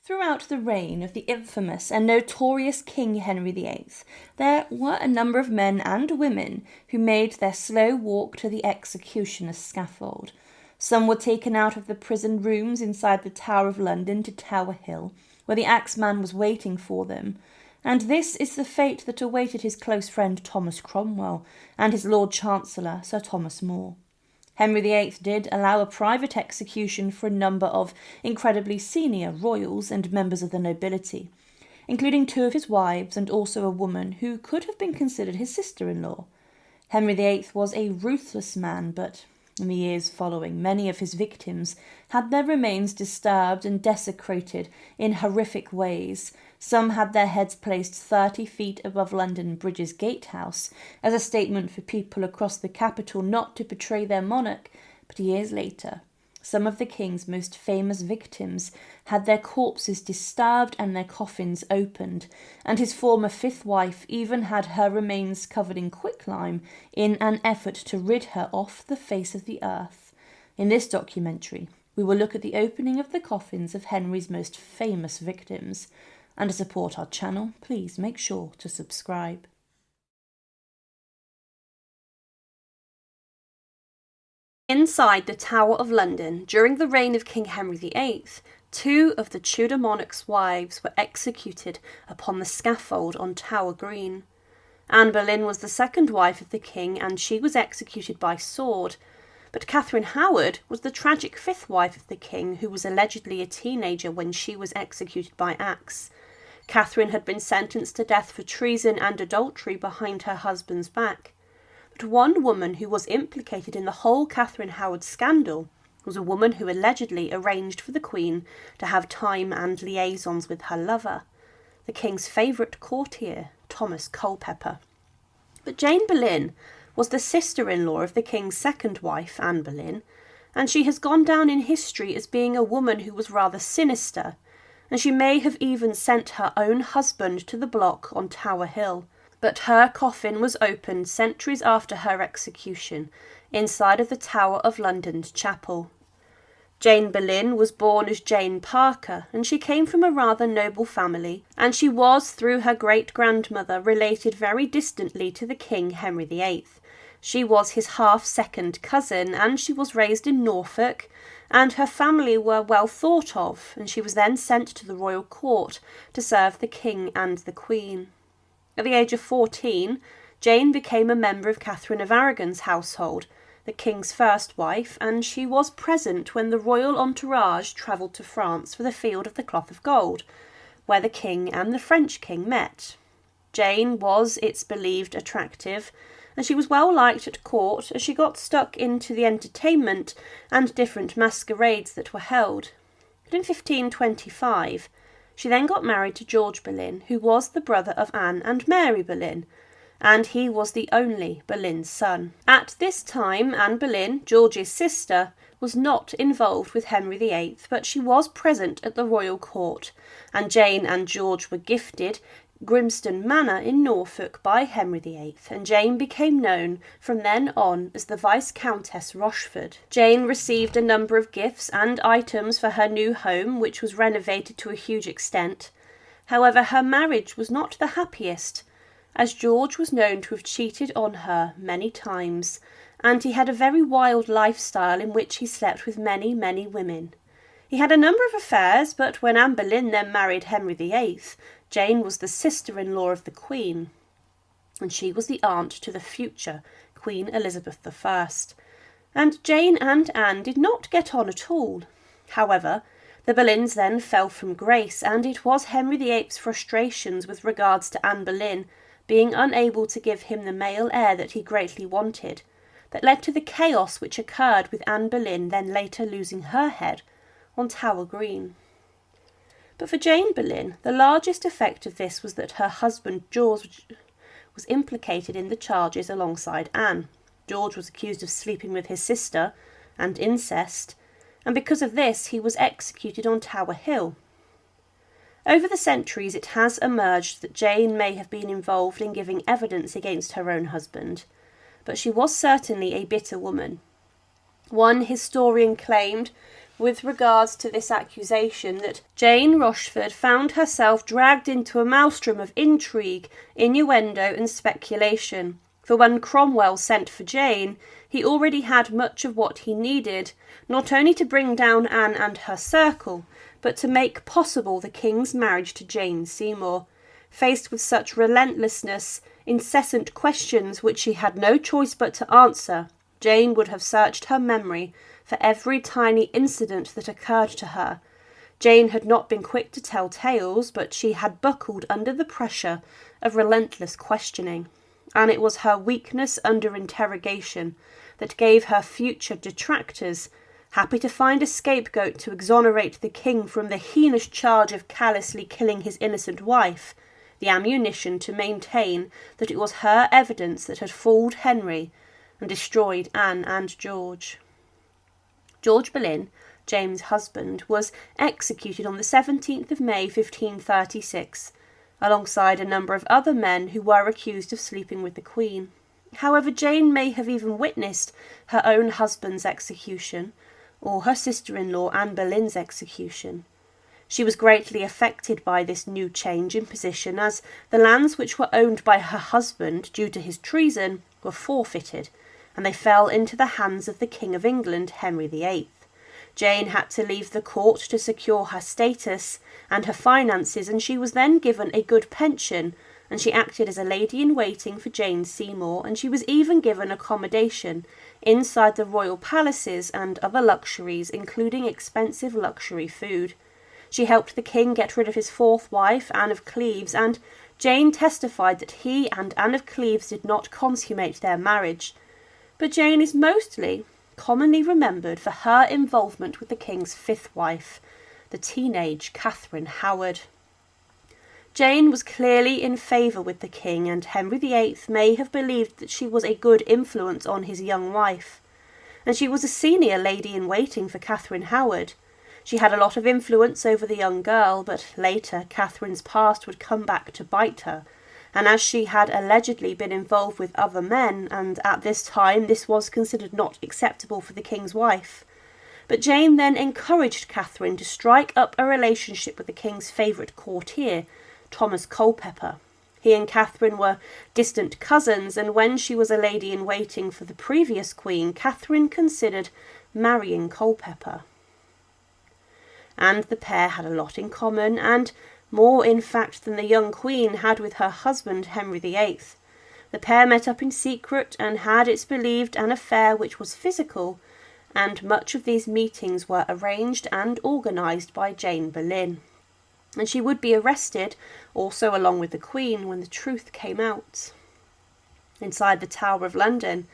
Throughout the reign of the infamous and notorious King Henry VIII, there were a number of men and women who made their slow walk to the executioner's scaffold. Some were taken out of the prison rooms inside the Tower of London to Tower Hill, where the axeman was waiting for them. And this is the fate that awaited his close friend Thomas Cromwell and his Lord Chancellor Sir Thomas More. Henry VIII did allow a private execution for a number of incredibly senior royals and members of the nobility, including 2 of his wives and also a woman who could have been considered his sister-in-law. Henry VIII was a ruthless man, but in the years following, many of his victims had their remains disturbed and desecrated in horrific ways. Some had their heads placed 30 feet above London Bridge's gatehouse as a statement for people across the capital not to betray their monarch, but years later, some of the king's most famous victims had their corpses disturbed and their coffins opened, and his former 5th wife even had her remains covered in quicklime in an effort to rid her off the face of the earth. In this documentary, we will look at the opening of the coffins of Henry's most famous victims. And to support our channel, please make sure to subscribe. Inside the Tower of London, during the reign of King Henry VIII, 2 of the Tudor monarch's wives were executed upon the scaffold on Tower Green. Anne Boleyn was the 2nd wife of the king, and she was executed by sword. But Catherine Howard was the tragic 5th wife of the king, who was allegedly a teenager when she was executed by axe. Catherine had been sentenced to death for treason and adultery behind her husband's back. But one woman who was implicated in the whole Catherine Howard scandal was a woman who allegedly arranged for the Queen to have time and liaisons with her lover, the king's favourite courtier, Thomas Culpeper. But Jane Boleyn was the sister-in-law of the king's 2nd wife, Anne Boleyn, and she has gone down in history as being a woman who was rather sinister, and she may have even sent her own husband to the block on Tower Hill. But her coffin was opened centuries after her execution, inside of the Tower of London's chapel. Jane Boleyn was born as Jane Parker, and she came from a rather noble family, and she was, through her great-grandmother, related very distantly to the King Henry VIII. She was his half-second cousin, and she was raised in Norfolk, and her family were well thought of, and she was then sent to the royal court to serve the king and the queen. At the age of 14, Jane became a member of Catherine of Aragon's household, the king's 1st wife, and she was present when the royal entourage travelled to France for the Field of the Cloth of Gold, where the king and the French king met. Jane was, it's believed, attractive, and she was well liked at court as she got stuck into the entertainment and different masquerades that were held. But in 1525, she then got married to George Boleyn, who was the brother of Anne and Mary Boleyn, and he was the only Boleyn's son. At this time, Anne Boleyn, George's sister, was not involved with Henry VIII, but she was present at the royal court, and Jane and George were gifted Grimston Manor in Norfolk by Henry VIII, and Jane became known from then on as the Viscountess Rochford. Jane received a number of gifts and items for her new home, which was renovated to a huge extent. However, her marriage was not the happiest, as George was known to have cheated on her many times, and he had a very wild lifestyle in which he slept with many, many women. He had a number of affairs, but when Anne Boleyn then married Henry VIII, Jane was the sister-in-law of the Queen, and she was the aunt to the future Queen Elizabeth I. And Jane and Anne did not get on at all. However, the Boleyns then fell from grace, and it was Henry VIII's frustrations with regards to Anne Boleyn being unable to give him the male heir that he greatly wanted that led to the chaos which occurred with Anne Boleyn then later losing her head on Tower Green. But for Jane Boleyn, the largest effect of this was that her husband George was implicated in the charges alongside Anne. George was accused of sleeping with his sister and incest, and because of this he was executed on Tower Hill. Over the centuries it has emerged that Jane may have been involved in giving evidence against her own husband, but she was certainly a bitter woman. One historian claimed with regards to this accusation that Jane Rochford found herself dragged into a maelstrom of intrigue, innuendo and speculation. For when Cromwell sent for Jane, he already had much of what he needed, not only to bring down Anne and her circle, but to make possible the king's marriage to Jane Seymour. Faced with such relentlessness, incessant questions which she had no choice but to answer, Jane would have searched her memory for every tiny incident that occurred to her. Jane had not been quick to tell tales, but she had buckled under the pressure of relentless questioning, and it was her weakness under interrogation that gave her future detractors, happy to find a scapegoat to exonerate the king from the heinous charge of callously killing his innocent wife, the ammunition to maintain that it was her evidence that had fooled Henry and destroyed Anne and George. George Boleyn, Jane's husband, was executed on the 17th of May 1536, alongside a number of other men who were accused of sleeping with the Queen. However, Jane may have even witnessed her own husband's execution, or her sister-in-law Anne Boleyn's execution. She was greatly affected by this new change in position, as the lands which were owned by her husband due to his treason were forfeited, and they fell into the hands of the King of England, Henry VIII. Jane had to leave the court to secure her status and her finances, and she was then given a good pension, and she acted as a lady-in-waiting for Jane Seymour, and she was even given accommodation inside the royal palaces and other luxuries, including expensive luxury food. She helped the king get rid of his fourth wife, Anne of Cleves, and Jane testified that he and Anne of Cleves did not consummate their marriage. But Jane is commonly remembered for her involvement with the king's fifth wife, the teenage Catherine Howard. Jane was clearly in favour with the king, and Henry VIII may have believed that she was a good influence on his young wife. And she was a senior lady-in-waiting for Catherine Howard. She had a lot of influence over the young girl, but later Catherine's past would come back to bite her, and as she had allegedly been involved with other men, and at this time this was considered not acceptable for the king's wife. But Jane then encouraged Catherine to strike up a relationship with the king's favourite courtier, Thomas Culpeper. He and Catherine were distant cousins, and when she was a lady-in-waiting for the previous queen, Catherine considered marrying Culpeper. And the pair had a lot in common, and more in fact than the young queen had with her husband Henry VIII. The pair met up in secret and had, it's believed, an affair which was physical, and much of these meetings were arranged and organised by Jane Boleyn. And she would be arrested, also along with the Queen, when the truth came out. Inside the Tower of London,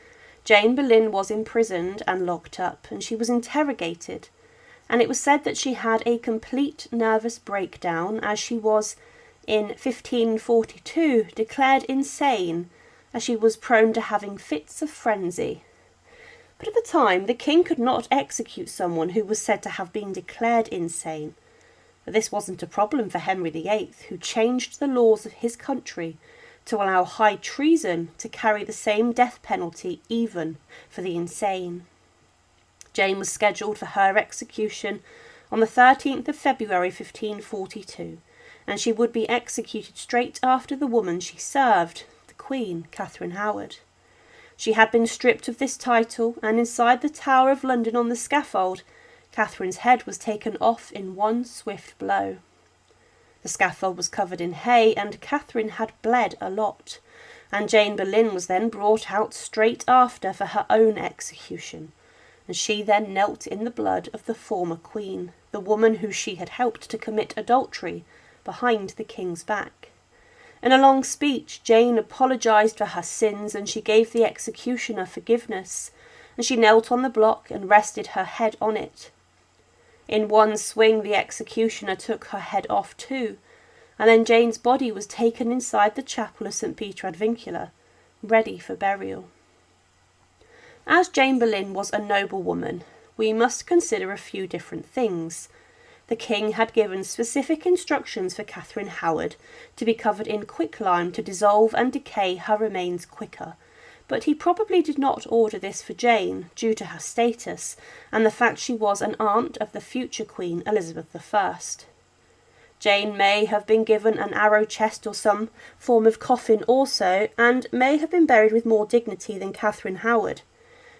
Jane Boleyn was imprisoned and locked up, and she was interrogated, and it was said that she had a complete nervous breakdown, as she was, in 1542, declared insane, as she was prone to having fits of frenzy. But at the time, the king could not execute someone who was said to have been declared insane. But this wasn't a problem for Henry VIII, who changed the laws of his country to allow high treason to carry the same death penalty even for the insane. Jane was scheduled for her execution on the 13th of February 1542, and she would be executed straight after the woman she served, the Queen, Catherine Howard. She had been stripped of this title, and inside the Tower of London on the scaffold, Catherine's head was taken off in one swift blow. The scaffold was covered in hay, and Catherine had bled a lot, and Jane Boleyn was then brought out straight after for her own execution, and she then knelt in the blood of the former queen, the woman who she had helped to commit adultery, behind the king's back. In a long speech, Jane apologised for her sins, and she gave the executioner forgiveness, and she knelt on the block and rested her head on it. In one swing, the executioner took her head off too, and then Jane's body was taken inside the chapel of St. Peter ad Vincula, ready for burial. As Jane Boleyn was a noble woman, we must consider a few different things. The king had given specific instructions for Catherine Howard to be covered in quicklime to dissolve and decay her remains quicker, but he probably did not order this for Jane due to her status and the fact she was an aunt of the future Queen Elizabeth I. Jane may have been given an arrow chest or some form of coffin also, and may have been buried with more dignity than Catherine Howard.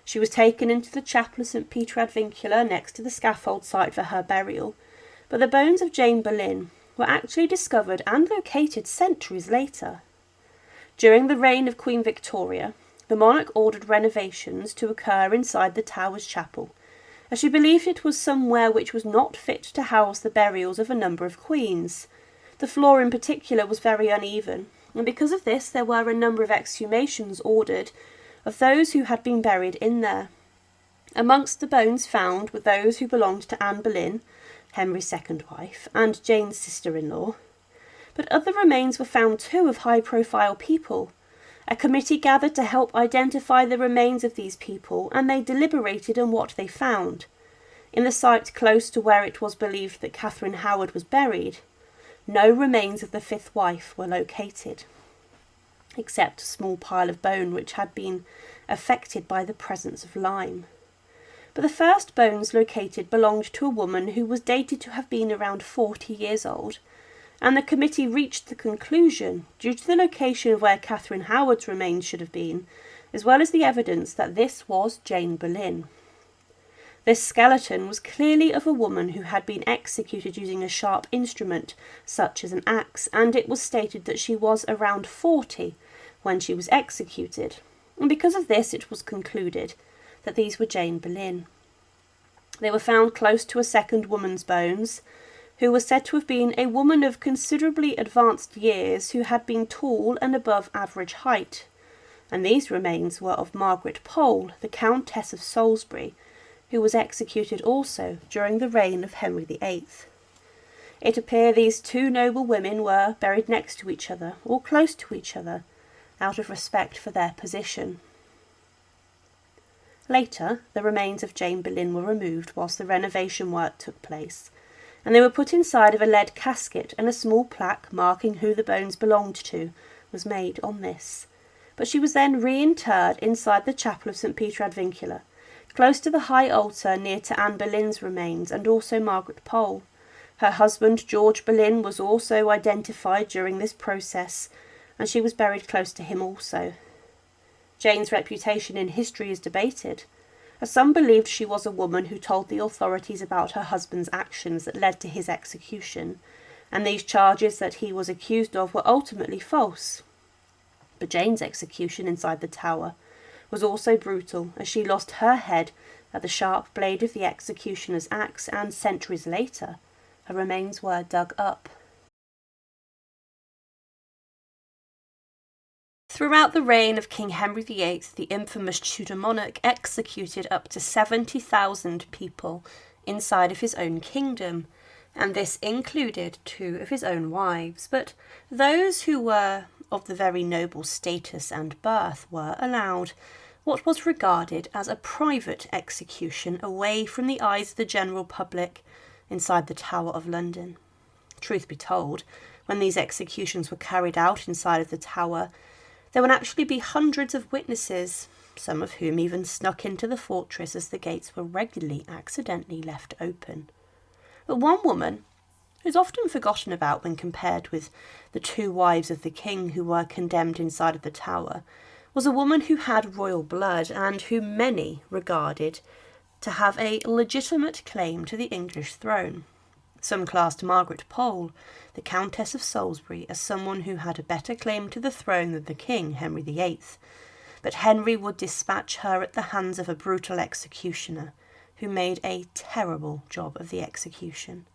She was taken into the chapel of St. Peter ad Vincula next to the scaffold site for her burial, but the bones of Jane Boleyn were actually discovered and located centuries later. During the reign of Queen Victoria, the monarch ordered renovations to occur inside the Tower's chapel, as she believed it was somewhere which was not fit to house the burials of a number of queens. The floor in particular was very uneven, and because of this there were a number of exhumations ordered of those who had been buried in there. Amongst the bones found were those who belonged to Anne Boleyn, Henry's second wife, and Jane's sister-in-law. But other remains were found too of high-profile people. A committee gathered to help identify the remains of these people, and they deliberated on what they found. In the site close to where it was believed that Catherine Howard was buried, no remains of the fifth wife were located, except a small pile of bone which had been affected by the presence of lime. But the first bones located belonged to a woman who was dated to have been around 40 years old, and the committee reached the conclusion, due to the location of where Catherine Howard's remains should have been, as well as the evidence that this was Jane Boleyn. This skeleton was clearly of a woman who had been executed using a sharp instrument, such as an axe, and it was stated that she was around 40 when she was executed, and because of this it was concluded that these were Jane Boleyn. They were found close to a second woman's bones, who was said to have been a woman of considerably advanced years who had been tall and above average height, and these remains were of Margaret Pole, the Countess of Salisbury, who was executed also during the reign of Henry VIII. It appears these two noble women were buried next to each other, or close to each other, out of respect for their position. Later, the remains of Jane Boleyn were removed whilst the renovation work took place, and they were put inside of a lead casket, and a small plaque marking who the bones belonged to was made on this. But she was then reinterred inside the chapel of St. Peter ad Vincula, close to the high altar near to Anne Boleyn's remains and also Margaret Pole. Her husband, George Boleyn, was also identified during this process, and she was buried close to him also. Jane's reputation in history is debated, as some believed she was a woman who told the authorities about her husband's actions that led to his execution, and these charges that he was accused of were ultimately false. But Jane's execution inside the Tower was also brutal, as she lost her head at the sharp blade of the executioner's axe, and centuries later her remains were dug up. Throughout the reign of King Henry VIII, the infamous Tudor monarch executed up to 70,000 people inside of his own kingdom, and this included 2 of his own wives, but those who were of the very noble status and birth were allowed what was regarded as a private execution away from the eyes of the general public inside the Tower of London. Truth be told, when these executions were carried out inside of the Tower, there would actually be hundreds of witnesses, some of whom even snuck into the fortress as the gates were regularly accidentally left open. But one woman, who is often forgotten about when compared with the 2 wives of the king who were condemned inside of the Tower, was a woman who had royal blood and who many regarded to have a legitimate claim to the English throne. Some classed Margaret Pole, the Countess of Salisbury, as someone who had a better claim to the throne than the king, Henry VIII, but Henry would dispatch her at the hands of a brutal executioner, who made a terrible job of the execution.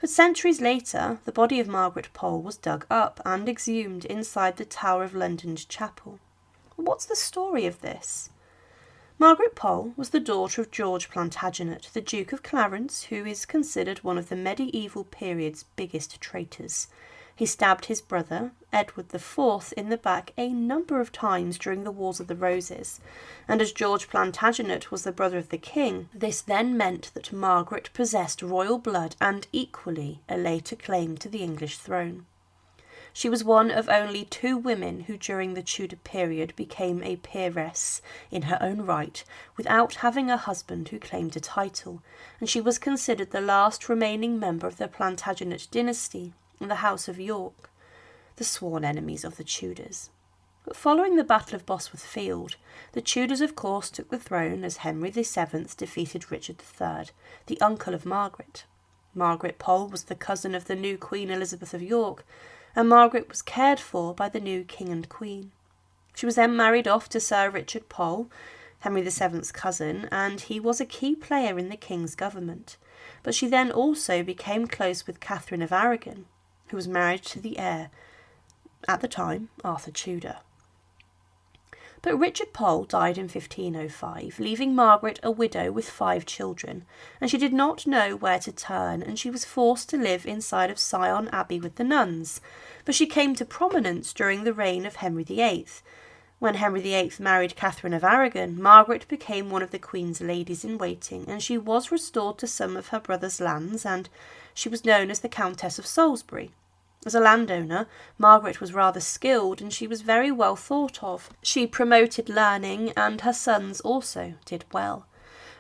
But centuries later, the body of Margaret Pole was dug up and exhumed inside the Tower of London's chapel. What's the story of this? Margaret Pole was the daughter of George Plantagenet, the Duke of Clarence, who is considered one of the medieval period's biggest traitors. He stabbed his brother, Edward IV, in the back a number of times during the Wars of the Roses, and as George Plantagenet was the brother of the king, this then meant that Margaret possessed royal blood and equally a later claim to the English throne. She was one of only 2 women who during the Tudor period became a peeress in her own right without having a husband who claimed a title, and she was considered the last remaining member of the Plantagenet dynasty in the House of York, the sworn enemies of the Tudors. But following the Battle of Bosworth Field, the Tudors of course took the throne as Henry VII defeated Richard III, the uncle of Margaret. Margaret Pole was the cousin of the new Queen Elizabeth of York, and Margaret was cared for by the new King and Queen. She was then married off to Sir Richard Pole, Henry VII's cousin, and he was a key player in the King's government. But she then also became close with Catherine of Aragon, who was married to the heir, at the time, Arthur Tudor. But Richard Pole died in 1505, leaving Margaret a widow with 5 children, and she did not know where to turn, and she was forced to live inside of Sion Abbey with the nuns. But she came to prominence during the reign of Henry VIII. When Henry VIII married Catherine of Aragon, Margaret became one of the Queen's ladies-in-waiting, and she was restored to some of her brother's lands, and she was known as the Countess of Salisbury. As a landowner, Margaret was rather skilled and she was very well thought of. She promoted learning and her sons also did well.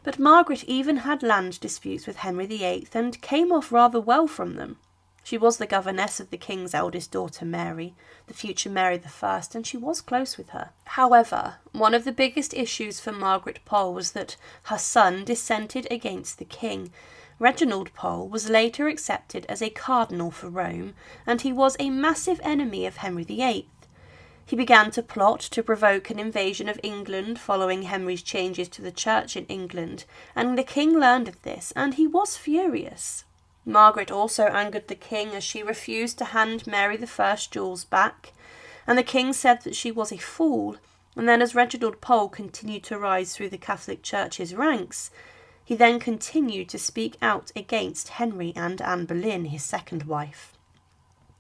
But Margaret even had land disputes with Henry VIII and came off rather well from them. She was the governess of the King's eldest daughter Mary, the future Mary I, and she was close with her. However, one of the biggest issues for Margaret Pole was that her son dissented against the King. Reginald Pole was later accepted as a cardinal for Rome, and he was a massive enemy of Henry VIII. He began to plot to provoke an invasion of England following Henry's changes to the church in England, and the king learned of this, and he was furious. Margaret also angered the king as she refused to hand Mary I's jewels back, and the king said that she was a fool, and then as Reginald Pole continued to rise through the Catholic Church's ranks, he then continued to speak out against Henry and Anne Boleyn, his second wife.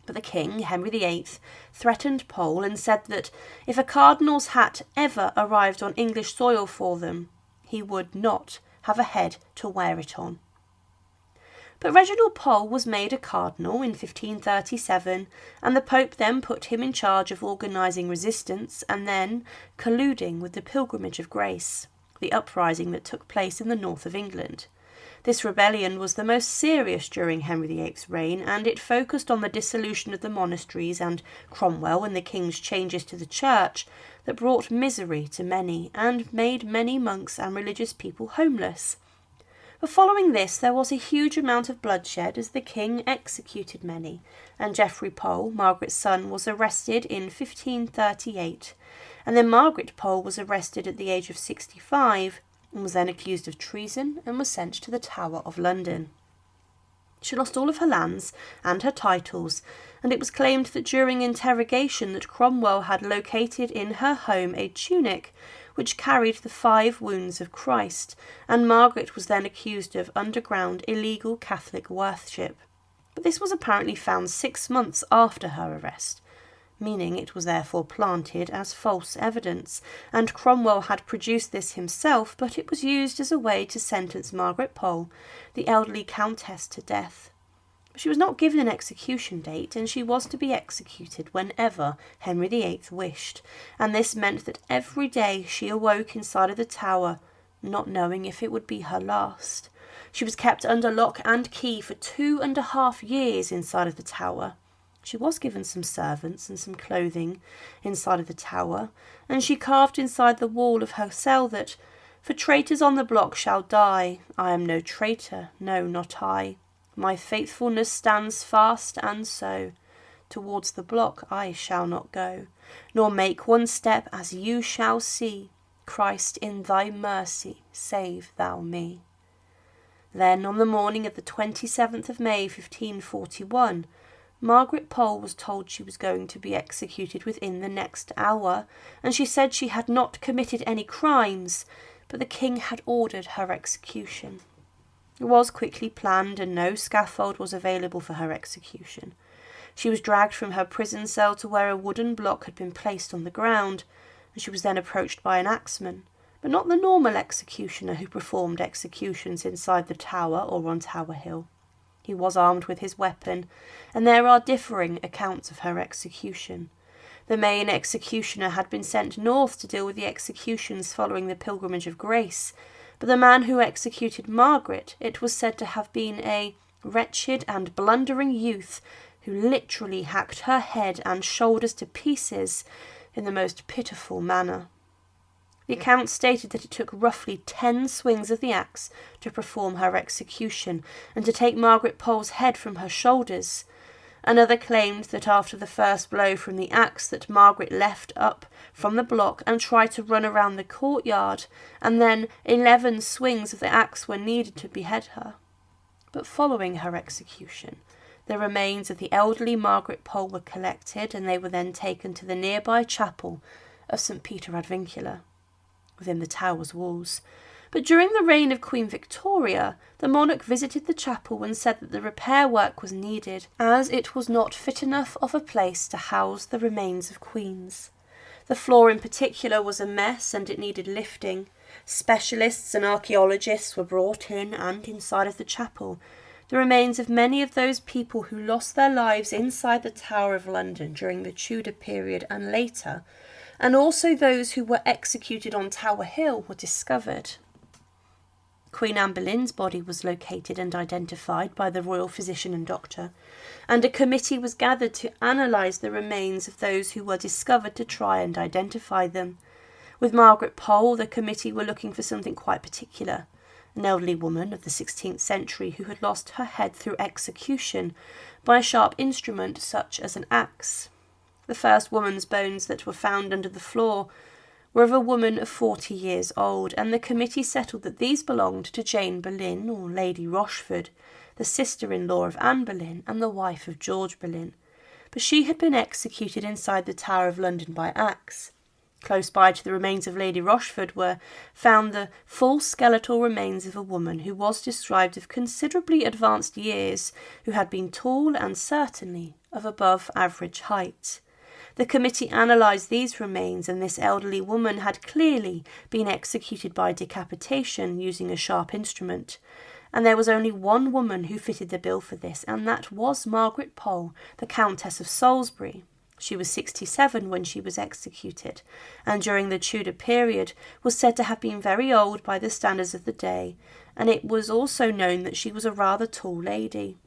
But the king, Henry VIII, threatened Pole and said that if a cardinal's hat ever arrived on English soil for them, he would not have a head to wear it on. But Reginald Pole was made a cardinal in 1537, and the Pope then put him in charge of organising resistance and then colluding with the Pilgrimage of Grace, the uprising that took place in the north of England. This rebellion was the most serious during Henry VIII's reign, and it focused on the dissolution of the monasteries and Cromwell and the king's changes to the church that brought misery to many and made many monks and religious people homeless. But following this, there was a huge amount of bloodshed as the king executed many, and Geoffrey Pole, Margaret's son, was arrested in 1538. And then Margaret Pole was arrested at the age of 65 and was then accused of treason and was sent to the Tower of London. She lost all of her lands and her titles, and it was claimed that during interrogation that Cromwell had located in her home a tunic which carried the 5 wounds of Christ, and Margaret was then accused of underground illegal Catholic worship. But this was apparently found 6 months after her arrest, meaning it was therefore planted as false evidence, and Cromwell had produced this himself, but it was used as a way to sentence Margaret Pole, the elderly countess, to death. She was not given an execution date, and she was to be executed whenever Henry VIII wished, and this meant that every day she awoke inside of the tower, not knowing if it would be her last. She was kept under lock and key for 2.5 years inside of the tower. She was given some servants and some clothing inside of the tower, and she carved inside the wall of her cell that, "For traitors on the block shall die. I am no traitor, no, not I. My faithfulness stands fast, and so towards the block I shall not go, nor make one step, as you shall see. Christ, in thy mercy, save thou me." Then, on the morning of the 27th of May, 1541, Margaret Pole was told she was going to be executed within the next hour, and she said she had not committed any crimes, but the king had ordered her execution. It was quickly planned, and no scaffold was available for her execution. She was dragged from her prison cell to where a wooden block had been placed on the ground, and she was then approached by an axeman, but not the normal executioner who performed executions inside the tower or on Tower Hill. He was armed with his weapon, and there are differing accounts of her execution. The main executioner had been sent north to deal with the executions following the Pilgrimage of Grace, but the man who executed Margaret, it was said to have been a wretched and blundering youth who literally hacked her head and shoulders to pieces in the most pitiful manner. The account stated that it took roughly 10 swings of the axe to perform her execution and to take Margaret Pole's head from her shoulders. Another claimed that after the first blow from the axe that Margaret leapt up from the block and tried to run around the courtyard, and then 11 swings of the axe were needed to behead her. But following her execution, the remains of the elderly Margaret Pole were collected, and they were then taken to the nearby chapel of St. Peter ad Vincula, within the tower's walls. But during the reign of Queen Victoria, the monarch visited the chapel and said that the repair work was needed, as it was not fit enough of a place to house the remains of queens. The floor in particular was a mess and it needed lifting. Specialists and archaeologists were brought in, and inside of the chapel, the remains of many of those people who lost their lives inside the Tower of London during the Tudor period and later, and also those who were executed on Tower Hill, were discovered. Queen Anne Boleyn's body was located and identified by the royal physician and doctor, and a committee was gathered to analyse the remains of those who were discovered to try and identify them. With Margaret Pole, the committee were looking for something quite particular, an elderly woman of the 16th century who had lost her head through execution by a sharp instrument such as an axe. The first woman's bones that were found under the floor were of a woman of 40 years old, and the committee settled that these belonged to Jane Boleyn, or Lady Rochford, the sister-in-law of Anne Boleyn and the wife of George Boleyn. But she had been executed inside the Tower of London by axe. Close by to the remains of Lady Rochford were found the full skeletal remains of a woman who was described of considerably advanced years, who had been tall and certainly of above average height. The committee analysed these remains, and this elderly woman had clearly been executed by decapitation using a sharp instrument. And there was only one woman who fitted the bill for this, and that was Margaret Pole, the Countess of Salisbury. She was 67 when she was executed, and during the Tudor period was said to have been very old by the standards of the day, and it was also known that she was a rather tall lady.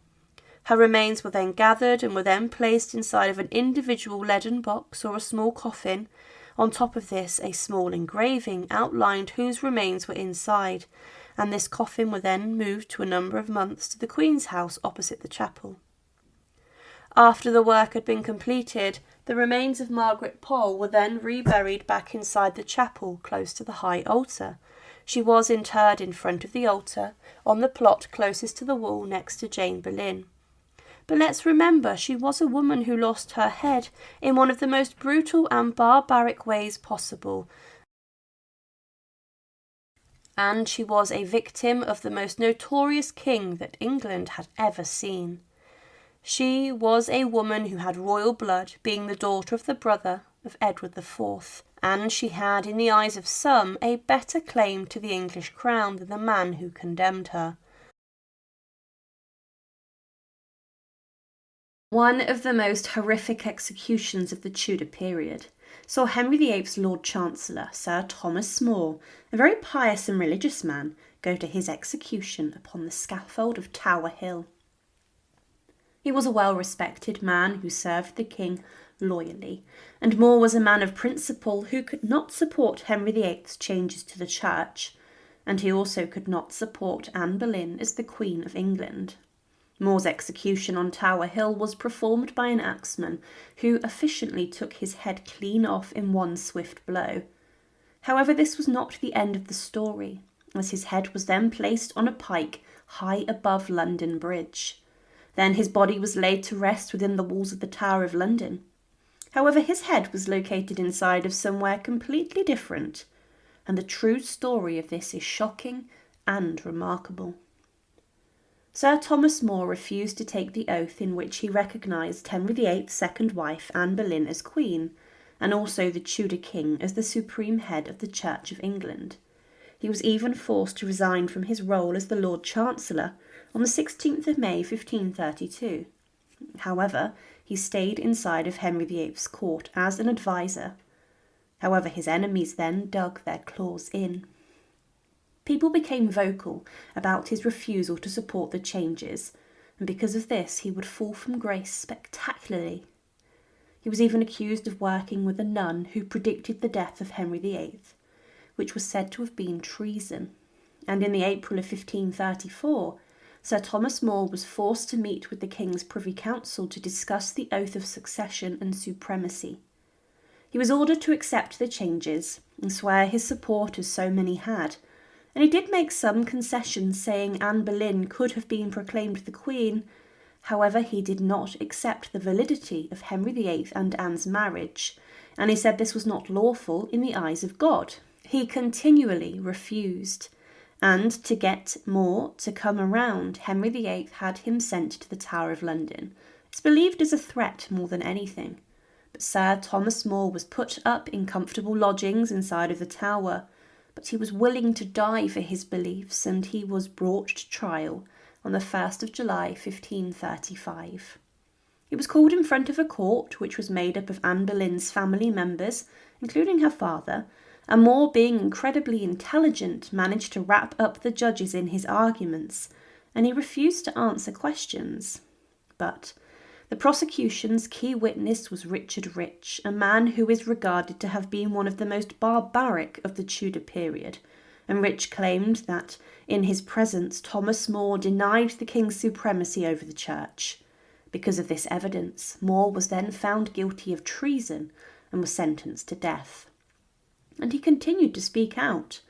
Her remains were then gathered and were then placed inside of an individual leaden box or a small coffin. On top of this, a small engraving outlined whose remains were inside, and this coffin were then moved to a number of months to the Queen's house opposite the chapel. After the work had been completed, the remains of Margaret Pole were then reburied back inside the chapel close to the high altar. She was interred in front of the altar, on the plot closest to the wall next to Jane Boleyn. But let's remember, she was a woman who lost her head in one of the most brutal and barbaric ways possible. And she was a victim of the most notorious king that England had ever seen. She was a woman who had royal blood, being the daughter of the brother of Edward IV, and she had, in the eyes of some, a better claim to the English crown than the man who condemned her. One of the most horrific executions of the Tudor period saw Henry VIII's Lord Chancellor, Sir Thomas More, a very pious and religious man, go to his execution upon the scaffold of Tower Hill. He was a well-respected man who served the king loyally, and More was a man of principle who could not support Henry VIII's changes to the church, and he also could not support Anne Boleyn as the Queen of England. More's execution on Tower Hill was performed by an axeman who efficiently took his head clean off in one swift blow. However, this was not the end of the story, as his head was then placed on a pike high above London Bridge. Then his body was laid to rest within the walls of the Tower of London. However, his head was located inside of somewhere completely different, and the true story of this is shocking and remarkable. Sir Thomas More refused to take the oath in which he recognised Henry VIII's second wife, Anne Boleyn, as Queen, and also the Tudor King as the supreme head of the Church of England. He was even forced to resign from his role as the Lord Chancellor on the 16th of May 1532. However, he stayed inside of Henry VIII's court as an advisor. However, his enemies then dug their claws in. People became vocal about his refusal to support the changes, and because of this he would fall from grace spectacularly. He was even accused of working with a nun who predicted the death of Henry VIII, which was said to have been treason. And in the April of 1534, Sir Thomas More was forced to meet with the King's Privy Council to discuss the oath of succession and supremacy. He was ordered to accept the changes and swear his support as so many had, and he did make some concessions, saying Anne Boleyn could have been proclaimed the Queen. However, he did not accept the validity of Henry VIII and Anne's marriage, and he said this was not lawful in the eyes of God. He continually refused, and to get More to come around, Henry VIII had him sent to the Tower of London. It's believed as a threat more than anything, but Sir Thomas More was put up in comfortable lodgings inside of the Tower, but he was willing to die for his beliefs, and he was brought to trial on the 1st of July 1535. He was called in front of a court which was made up of Anne Boleyn's family members, including her father, and More, being incredibly intelligent, managed to wrap up the judges in his arguments, and he refused to answer questions. But the prosecution's key witness was Richard Rich, a man who is regarded to have been one of the most barbaric of the Tudor period, and Rich claimed that in his presence Thomas More denied the king's supremacy over the church. Because of this evidence, More was then found guilty of treason and was sentenced to death. And he continued to speak out.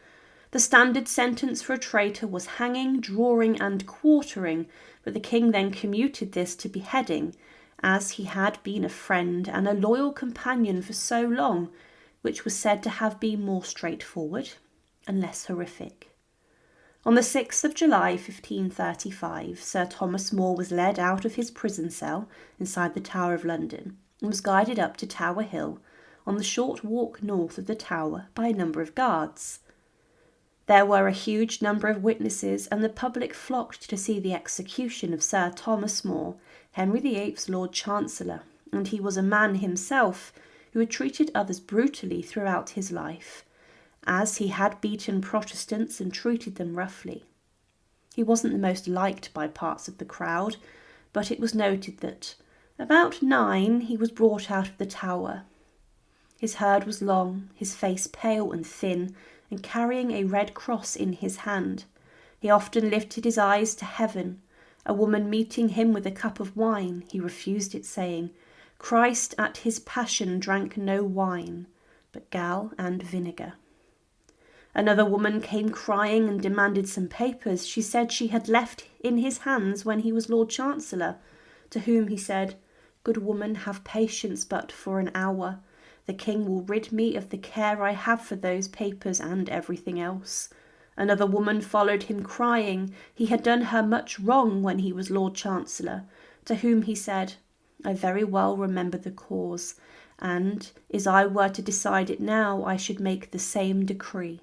The standard sentence for a traitor was hanging, drawing and quartering, but the king then commuted this to beheading, as he had been a friend and a loyal companion for so long, which was said to have been more straightforward and less horrific. On the 6th of July 1535, Sir Thomas More was led out of his prison cell inside the Tower of London and was guided up to Tower Hill on the short walk north of the Tower by a number of guards. There were a huge number of witnesses, and the public flocked to see the execution of Sir Thomas More, Henry VIII's Lord Chancellor, and he was a man himself who had treated others brutally throughout his life, as he had beaten Protestants and treated them roughly. He wasn't the most liked by parts of the crowd, but it was noted that about 9 he was brought out of the Tower. His hair was long, his face pale and thin, and carrying a red cross in his hand. He often lifted his eyes to heaven. A woman meeting him with a cup of wine, he refused it, saying, "Christ at his passion drank no wine, but gall and vinegar." Another woman came crying and demanded some papers she said she had left in his hands when he was Lord Chancellor, to whom he said, "Good woman, have patience but for an hour. The king will rid me of the care I have for those papers and everything else." Another woman followed him crying he had done her much wrong when he was Lord Chancellor, to whom he said, "I very well remember the cause, and as I were to decide it now, I should make the same decree."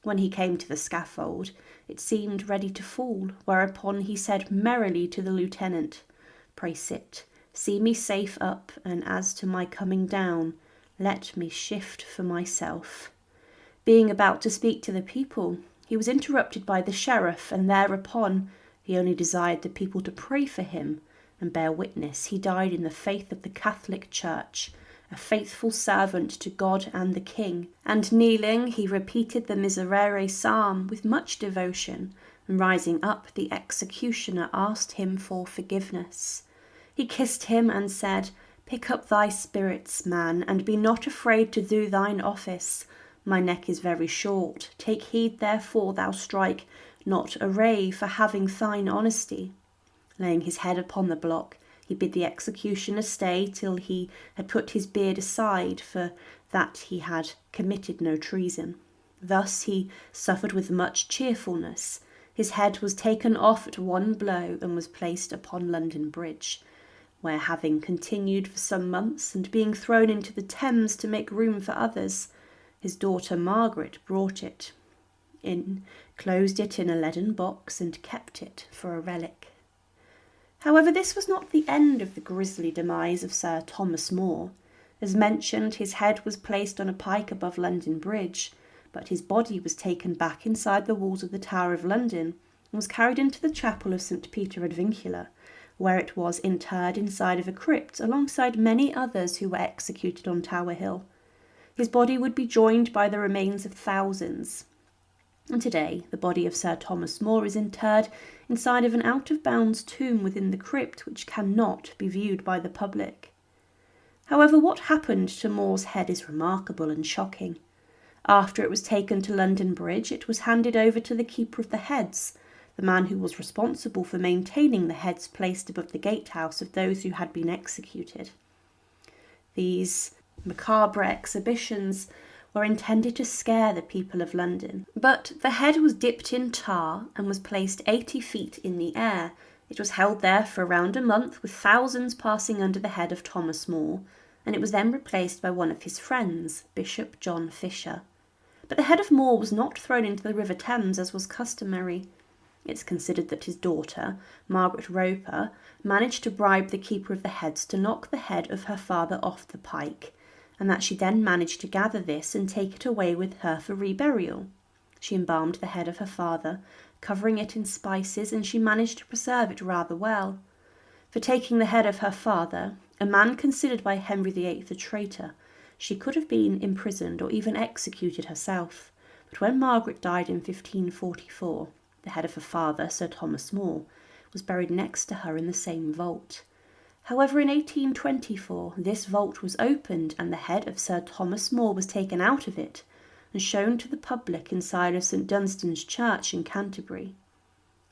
When he came to the scaffold, it seemed ready to fall, whereupon he said merrily to the lieutenant, "Pray sit. See me safe up, and as to my coming down, let me shift for myself." Being about to speak to the people, he was interrupted by the sheriff, and thereupon he only desired the people to pray for him and bear witness he died in the faith of the Catholic Church, a faithful servant to God and the king. And kneeling, he repeated the Miserere psalm with much devotion, and rising up, the executioner asked him for forgiveness. He kissed him and said, "Pick up thy spirits, man, and be not afraid to do thine office. My neck is very short. Take heed, therefore, thou strike not a ray for having thine honesty." Laying his head upon the block, he bid the executioner stay till he had put his beard aside, for that he had committed no treason. Thus he suffered with much cheerfulness. His head was taken off at one blow and was placed upon London Bridge, where, having continued for some months and being thrown into the Thames to make room for others, his daughter Margaret brought it. closed it in a leaden box and kept it for a relic. However, this was not the end of the grisly demise of Sir Thomas More. As mentioned, his head was placed on a pike above London Bridge, but his body was taken back inside the walls of the Tower of London and was carried into the chapel of St. Peter ad Vincula, where it was interred inside of a crypt alongside many others who were executed on Tower Hill. His body would be joined by the remains of thousands. And today, the body of Sir Thomas More is interred inside of an out-of-bounds tomb within the crypt which cannot be viewed by the public. However, what happened to More's head is remarkable and shocking. After it was taken to London Bridge, it was handed over to the Keeper of the Heads, the man who was responsible for maintaining the heads placed above the gatehouse of those who had been executed. These macabre exhibitions were intended to scare the people of London. But the head was dipped in tar and was placed 80 feet in the air. It was held there for around a month, with thousands passing under the head of Thomas More, and it was then replaced by one of his friends, Bishop John Fisher. But the head of More was not thrown into the River Thames as was customary. It's considered that his daughter, Margaret Roper, managed to bribe the Keeper of the Heads to knock the head of her father off the pike, and that she then managed to gather this and take it away with her for reburial. She embalmed the head of her father, covering it in spices, and she managed to preserve it rather well. For taking the head of her father, a man considered by Henry VIII a traitor, she could have been imprisoned or even executed herself. But when Margaret died in 1544, the head of her father, Sir Thomas More, was buried next to her in the same vault. However, in 1824, this vault was opened and the head of Sir Thomas More was taken out of it and shown to the public inside of St. Dunstan's Church in Canterbury.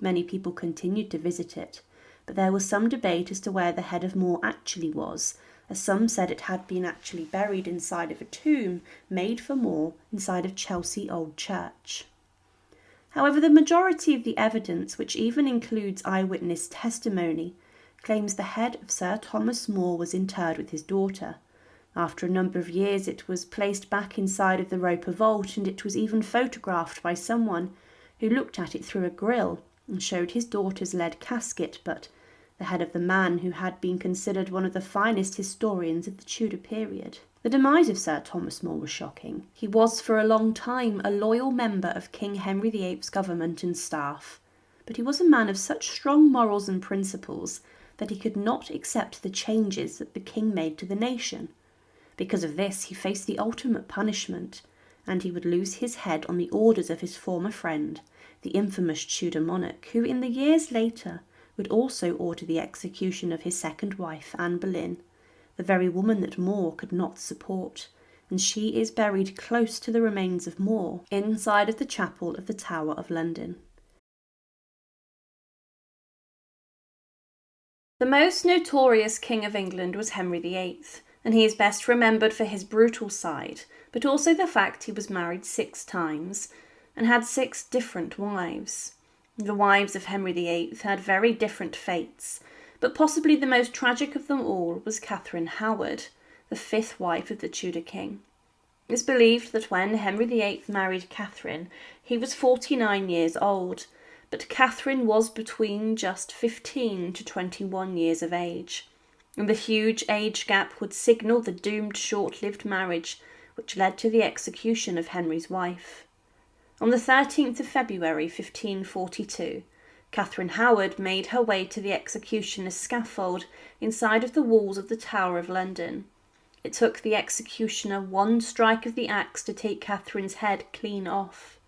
Many people continued to visit it, but there was some debate as to where the head of More actually was, as some said it had been actually buried inside of a tomb made for More inside of Chelsea Old Church. However, the majority of the evidence, which even includes eyewitness testimony, claims the head of Sir Thomas More was interred with his daughter. After a number of years it was placed back inside of the Roper vault, and it was even photographed by someone who looked at it through a grille and showed his daughter's lead casket, but the head of the man who had been considered one of the finest historians of the Tudor period. The demise of Sir Thomas More was shocking. He was for a long time a loyal member of King Henry VIII's government and staff, but he was a man of such strong morals and principles that he could not accept the changes that the king made to the nation. Because of this, he faced the ultimate punishment, and he would lose his head on the orders of his former friend, the infamous Tudor monarch, who in the years later would also order the execution of his second wife, Anne Boleyn, the very woman that More could not support, and she is buried close to the remains of More inside of the chapel of the Tower of London. The most notorious King of England was Henry VIII, and he is best remembered for his brutal side, but also the fact he was married 6 times and had 6 different wives. The wives of Henry VIII had very different fates, but possibly the most tragic of them all was Catherine Howard, the 5th wife of the Tudor king. It's believed that when Henry VIII married Catherine, he was 49 years old, but Catherine was between just 15 to 21 years of age, and the huge age gap would signal the doomed short-lived marriage which led to the execution of Henry's wife. On the 13th of February 1542, Catherine Howard made her way to the executioner's scaffold inside of the walls of the Tower of London. It took the executioner 1 strike of the axe to take Catherine's head clean off.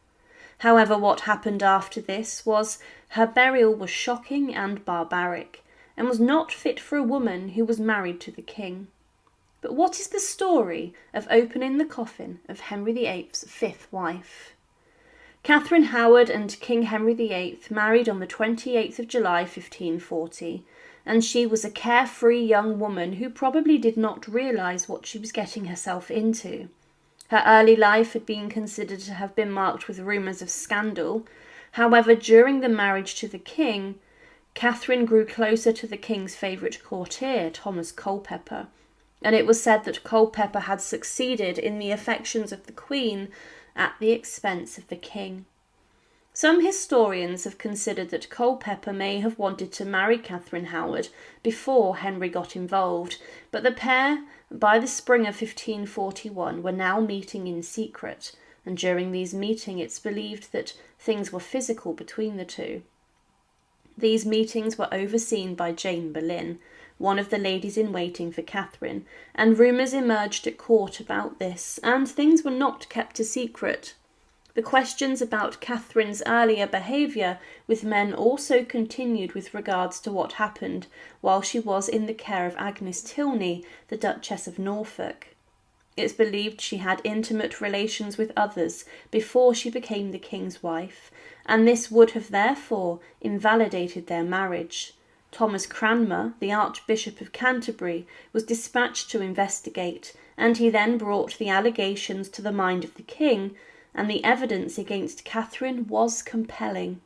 However, what happened after this was her burial was shocking and barbaric, and was not fit for a woman who was married to the king. But what is the story of opening the coffin of Henry VIII's 5th wife? Catherine Howard and King Henry VIII married on the 28th of July 1540, and she was a carefree young woman who probably did not realise what she was getting herself into. Her early life had been considered to have been marked with rumours of scandal. However, during the marriage to the king, Catherine grew closer to the king's favourite courtier, Thomas Culpeper, and it was said that Culpeper had succeeded in the affections of the queen at the expense of the king. Some historians have considered that Culpeper may have wanted to marry Catherine Howard before Henry got involved, but the pair, by the spring of 1541, were now meeting in secret, and during these meetings it's believed that things were physical between the two. These meetings were overseen by Jane Boleyn, one of the ladies-in-waiting for Catherine, and rumours emerged at court about this, and things were not kept a secret. The questions about Catherine's earlier behaviour with men also continued with regards to what happened while she was in the care of Agnes Tilney, the Duchess of Norfolk. It's believed she had intimate relations with others before she became the king's wife, and this would have therefore invalidated their marriage. Thomas Cranmer, the Archbishop of Canterbury, was dispatched to investigate, and he then brought the allegations to the mind of the king, and the evidence against Catherine was compelling.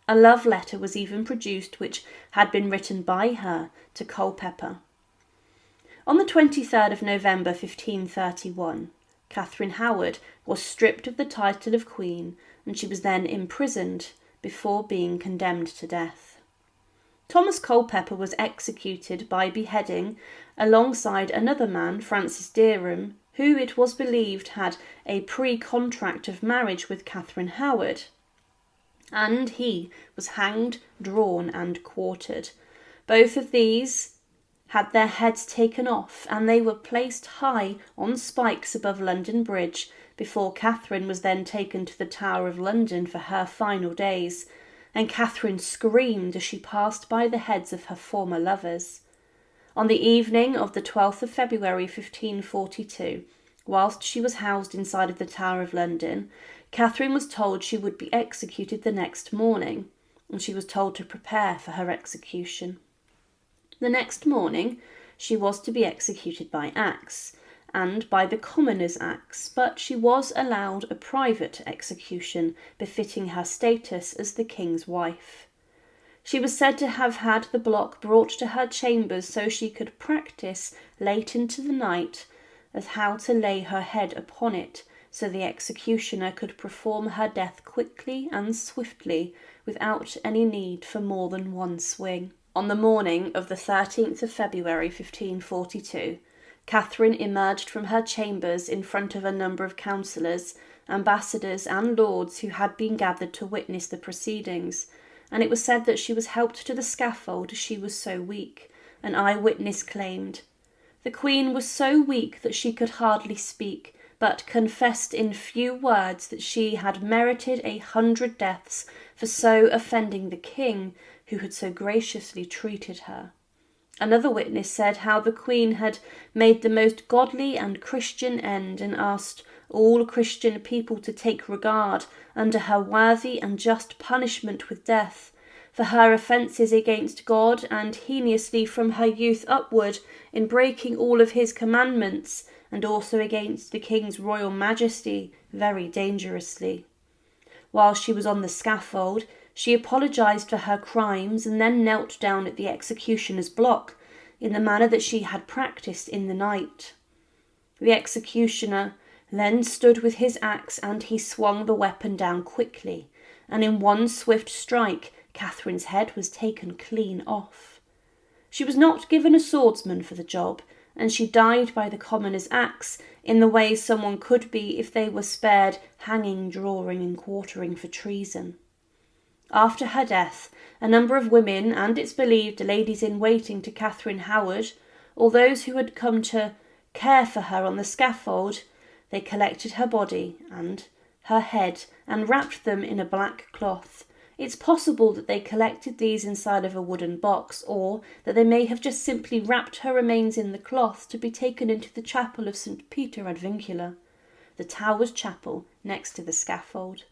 A love letter was even produced which had been written by her to Culpeper. On the 23rd of November 1531, Catherine Howard was stripped of the title of Queen, and she was then imprisoned before being condemned to death. Thomas Culpeper was executed by beheading alongside another man, Francis Derham, who it was believed had a pre-contract of marriage with Catherine Howard, and he was hanged, drawn and quartered. Both of these had their heads taken off, and they were placed high on spikes above London Bridge before Catherine was then taken to the Tower of London for her final days, and Catherine screamed as she passed by the heads of her former lovers. On the evening of the 12th of February 1542, whilst she was housed inside of the Tower of London, Catherine was told she would be executed the next morning, and she was told to prepare for her execution. The next morning she was to be executed by axe, and by the commoner's axe, but she was allowed a private execution befitting her status as the king's wife. She was said to have had the block brought to her chambers so she could practice late into the night as how to lay her head upon it, so the executioner could perform her death quickly and swiftly without any need for more than one swing. On the morning of the 13th of February 1542, Catherine emerged from her chambers in front of a number of councillors, ambassadors and lords who had been gathered to witness the proceedings, and it was said that she was helped to the scaffold as she was so weak. An eyewitness claimed, "The Queen was so weak that she could hardly speak, but confessed in few words that she had merited 100 deaths for so offending the king, who had so graciously treated her." Another witness said how the Queen had made the most godly and Christian end, and asked all Christian people to take regard under her worthy and just punishment with death, for her offences against God, and heinously from her youth upward in breaking all of his commandments, and also against the King's royal majesty very dangerously. While she was on the scaffold, she apologised for her crimes and then knelt down at the executioner's block in the manner that she had practised in the night. The executioner then stood with his axe, and he swung the weapon down quickly, and in one swift strike Catherine's head was taken clean off. She was not given a swordsman for the job, and she died by the commoner's axe in the way someone could be if they were spared hanging, drawing and quartering for treason. After her death, a number of women, and it's believed ladies-in-waiting to Catherine Howard, or those who had come to care for her on the scaffold, they collected her body and her head and wrapped them in a black cloth. It's possible that they collected these inside of a wooden box, or that they may have just simply wrapped her remains in the cloth to be taken into the chapel of St. Peter ad Vincula, the Tower's chapel next to the scaffold.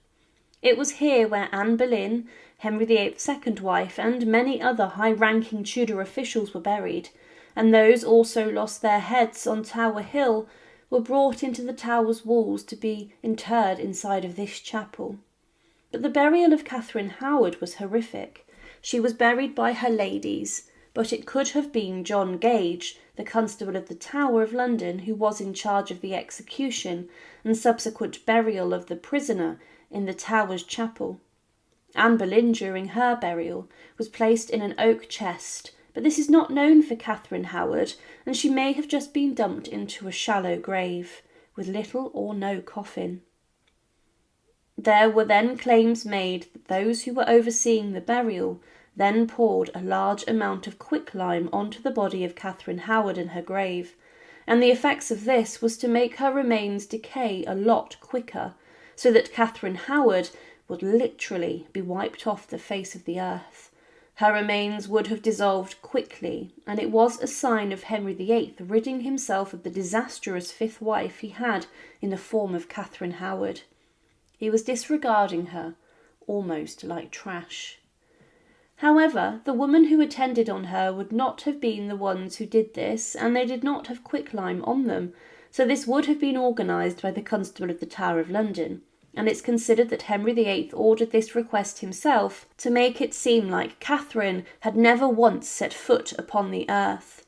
It was here where Anne Boleyn, Henry VIII's second wife, and many other high-ranking Tudor officials were buried, and those also lost their heads on Tower Hill were brought into the Tower's walls to be interred inside of this chapel. But the burial of Catherine Howard was horrific. She was buried by her ladies, but it could have been John Gage, the constable of the Tower of London, who was in charge of the execution and subsequent burial of the prisoner in the Tower's chapel. Anne Boleyn, during her burial, was placed in an oak chest, but this is not known for Catherine Howard, and she may have just been dumped into a shallow grave, with little or no coffin. There were then claims made that those who were overseeing the burial then poured a large amount of quicklime onto the body of Catherine Howard in her grave, and the effects of this was to make her remains decay a lot quicker, so that Catherine Howard would literally be wiped off the face of the earth. Her remains would have dissolved quickly, and it was a sign of Henry VIII ridding himself of the disastrous fifth wife he had in the form of Catherine Howard. He was disregarding her, almost like trash. However, the women who attended on her would not have been the ones who did this, and they did not have quicklime on them, so this would have been organised by the Constable of the Tower of London, and it's considered that Henry VIII ordered this request himself to make it seem like Catherine had never once set foot upon the earth.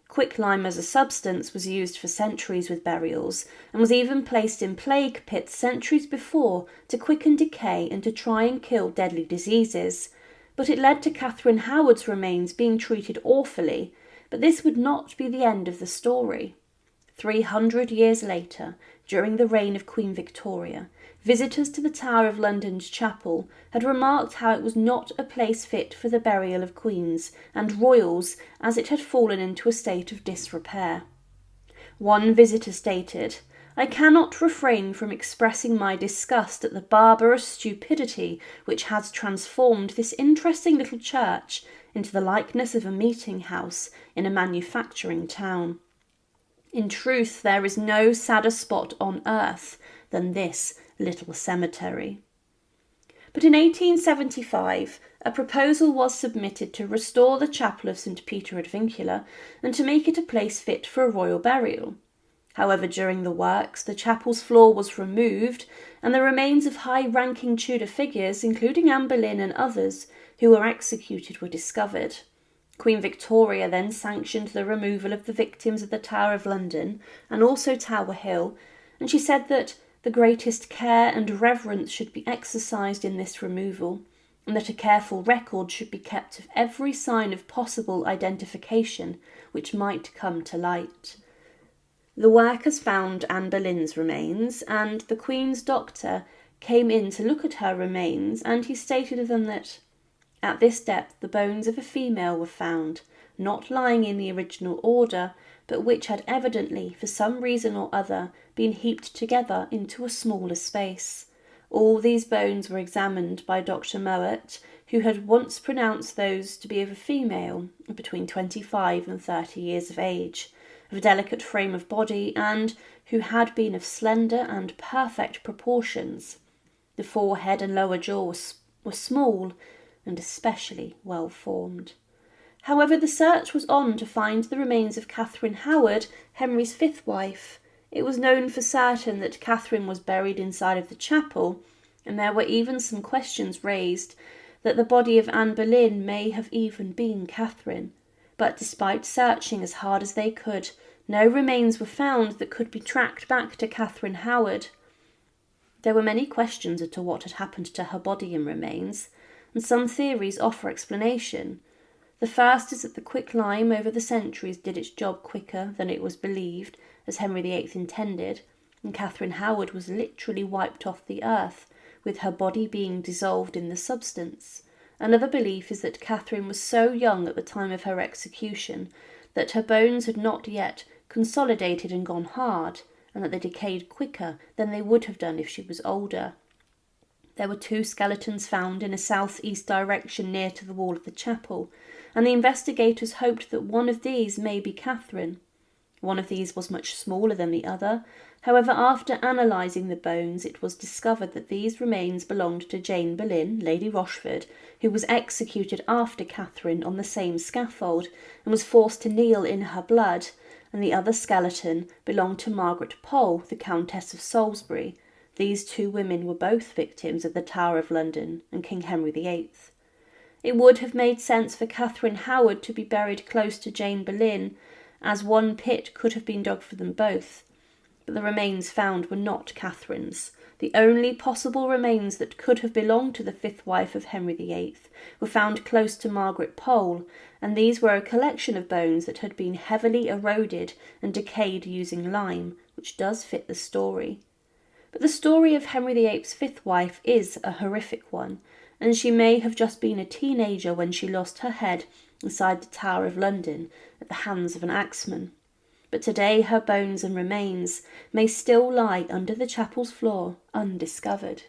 Quicklime as a substance was used for centuries with burials, and was even placed in plague pits centuries before to quicken decay and to try and kill deadly diseases. But it led to Catherine Howard's remains being treated awfully, but this would not be the end of the story. 300 years later, during the reign of Queen Victoria, visitors to the Tower of London's chapel had remarked how it was not a place fit for the burial of queens and royals, as it had fallen into a state of disrepair. One visitor stated, "I cannot refrain from expressing my disgust at the barbarous stupidity which has transformed this interesting little church into the likeness of a meeting house in a manufacturing town. In truth, there is no sadder spot on earth than this little cemetery." But in 1875, a proposal was submitted to restore the chapel of St. Peter ad Vincula and to make it a place fit for a royal burial. However, during the works, the chapel's floor was removed, and the remains of high-ranking Tudor figures, including Anne Boleyn and others who were executed, were discovered. Queen Victoria then sanctioned the removal of the victims of the Tower of London and also Tower Hill, and she said that the greatest care and reverence should be exercised in this removal, and that a careful record should be kept of every sign of possible identification which might come to light. The workers found Anne Boleyn's remains, and the Queen's doctor came in to look at her remains, and he stated to them that at this depth the bones of a female were found, not lying in the original order, but which had evidently, for some reason or other, been heaped together into a smaller space. All these bones were examined by Dr. Mowat, who had once pronounced those to be of a female between 25 and 30 years of age, of a delicate frame of body, and who had been of slender and perfect proportions. The forehead and lower jaw were small and especially well formed. However, the search was on to find the remains of Catherine Howard, Henry's fifth wife. It was known for certain that Catherine was buried inside of the chapel, and there were even some questions raised that the body of Anne Boleyn may have even been Catherine. But despite searching as hard as they could, no remains were found that could be tracked back to Catherine Howard. There were many questions as to what had happened to her body and remains, and some theories offer explanation. The first is that the quicklime over the centuries did its job quicker than it was believed, as Henry VIII intended, and Catherine Howard was literally wiped off the earth, with her body being dissolved in the substance. Another belief is that Catherine was so young at the time of her execution that her bones had not yet consolidated and gone hard, and that they decayed quicker than they would have done if she was older. There were 2 skeletons found in a south-east direction near to the wall of the chapel, and the investigators hoped that one of these may be Catherine. One of these was much smaller than the other. However, after analysing the bones, it was discovered that these remains belonged to Jane Boleyn, Lady Rochford, who was executed after Catherine on the same scaffold and was forced to kneel in her blood, and the other skeleton belonged to Margaret Pole, the Countess of Salisbury. These 2 women were both victims of the Tower of London and King Henry VIII. It would have made sense for Catherine Howard to be buried close to Jane Boleyn, as one pit could have been dug for them both, but the remains found were not Catherine's. The only possible remains that could have belonged to the fifth wife of Henry VIII were found close to Margaret Pole, and these were a collection of bones that had been heavily eroded and decayed using lime, which does fit the story. But the story of Henry VIII's fifth wife is a horrific one, and she may have just been a teenager when she lost her head inside the Tower of London at the hands of an axeman. But today her bones and remains may still lie under the chapel's floor undiscovered.